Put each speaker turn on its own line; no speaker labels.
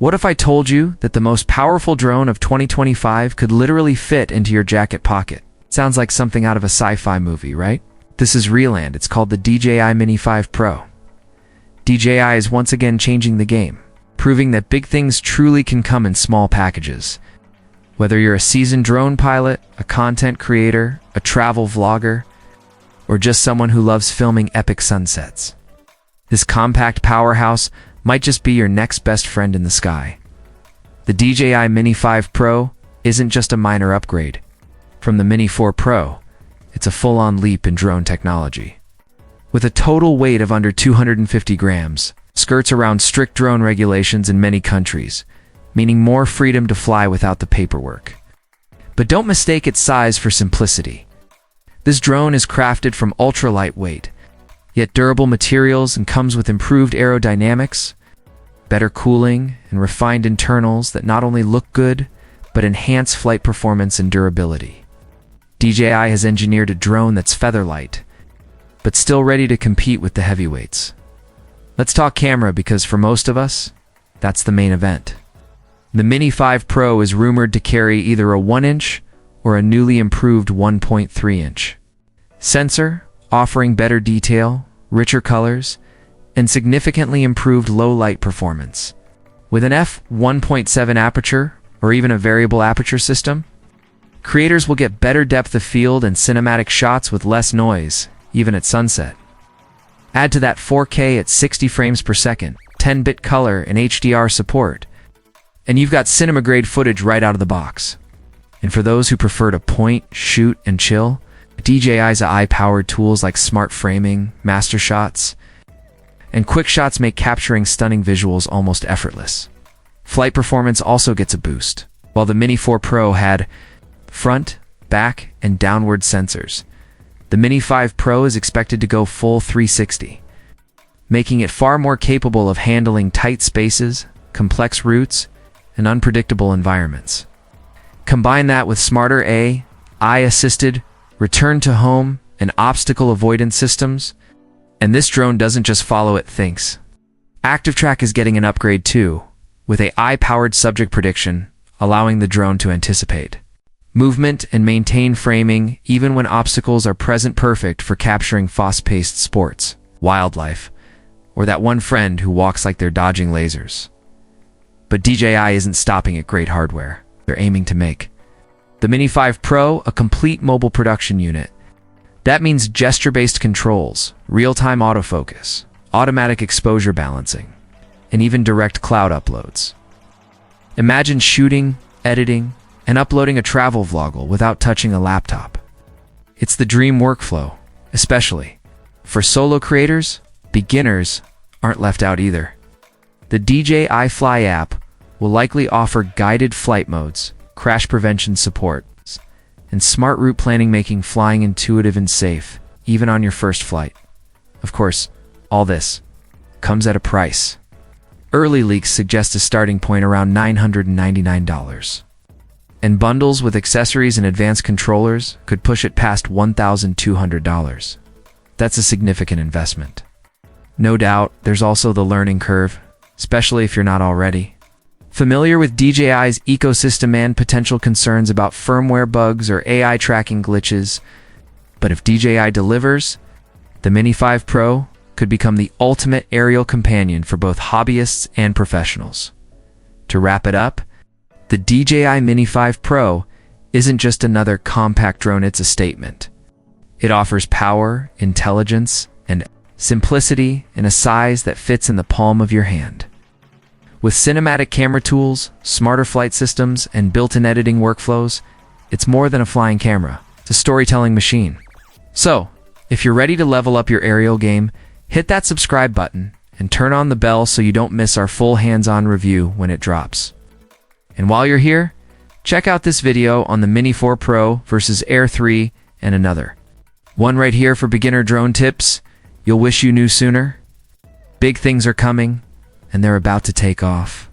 What if I told you that the most powerful drone of 2025 could literally fit into your jacket pocket? Sounds like something out of a sci-fi movie, right? This is real, and it's called the DJI Mini 5 Pro. DJI is once again changing the game, proving that big things truly can come in small packages. Whether you're a seasoned drone pilot, a content creator, a travel vlogger, or just someone who loves filming epic sunsets, this compact powerhouse might just be your next best friend in the sky. The DJI Mini 5 Pro isn't just a minor upgrade. From the Mini 4 Pro, it's a full-on leap in drone technology. With a total weight of under 250 grams, skirts around strict drone regulations in many countries, meaning more freedom to fly without the paperwork. But don't mistake its size for simplicity. This drone is crafted from ultra-lightweight, yet durable materials, and comes with improved aerodynamics, better cooling, and refined internals that not only look good, but enhance flight performance and durability. DJI has engineered a drone that's feather-light, but still ready to compete with the heavyweights. Let's talk camera, because for most of us, that's the main event. The Mini 5 Pro is rumored to carry either a 1-inch or a newly improved 1.3-inch sensor, offering better detail, richer colors, and significantly improved low-light performance. With an f1.7 aperture, or even a variable aperture system, creators will get better depth of field and cinematic shots with less noise, even at sunset. Add to that 4K at 60 frames per second, 10-bit color, and HDR support, and you've got cinema-grade footage right out of the box. And for those who prefer to point, shoot, and chill, DJI's AI-powered tools like smart framing, master shots, and quick shots make capturing stunning visuals almost effortless. Flight performance also gets a boost. While the Mini 4 Pro had front, back, and downward sensors, the Mini 5 Pro is expected to go full 360, making it far more capable of handling tight spaces, complex routes, and unpredictable environments. Combine that with smarter AI-assisted return to home and obstacle avoidance systems, and this drone doesn't just follow, it thinks. ActiveTrack is getting an upgrade too, with AI-powered subject prediction, allowing the drone to anticipate movement and maintain framing even when obstacles are present, perfect for capturing fast-paced sports, wildlife, or that one friend who walks like they're dodging lasers. But DJI isn't stopping at great hardware. They're aiming to make the Mini 5 Pro a complete mobile production unit. That means gesture-based controls, real-time autofocus, automatic exposure balancing, and even direct cloud uploads. Imagine shooting, editing, and uploading a travel vlog without touching a laptop. It's the dream workflow, especially for solo creators. Beginners aren't left out either. The DJI Fly app will likely offer guided flight modes, crash prevention support, and smart route planning, making flying intuitive and safe, even on your first flight. Of course, all this comes at a price. Early leaks suggest a starting point around $999, and bundles with accessories and advanced controllers could push it past $1,200. That's a significant investment. No doubt, there's also the learning curve, especially if you're not already familiar with DJI's ecosystem and potential concerns about firmware bugs or AI tracking glitches. But if DJI delivers, the Mini 5 Pro could become the ultimate aerial companion for both hobbyists and professionals. To wrap it up, the DJI Mini 5 Pro isn't just another compact drone, it's a statement. It offers power, intelligence, and simplicity in a size that fits in the palm of your hand. With cinematic camera tools, smarter flight systems, and built-in editing workflows, it's more than a flying camera. It's a storytelling machine. So, if you're ready to level up your aerial game, hit that subscribe button and turn on the bell so you don't miss our full hands-on review when it drops. And while you're here, check out this video on the Mini 4 Pro versus Air 3 and another one right here for beginner drone tips you'll wish you knew sooner. Big things are coming, and they're about to take off.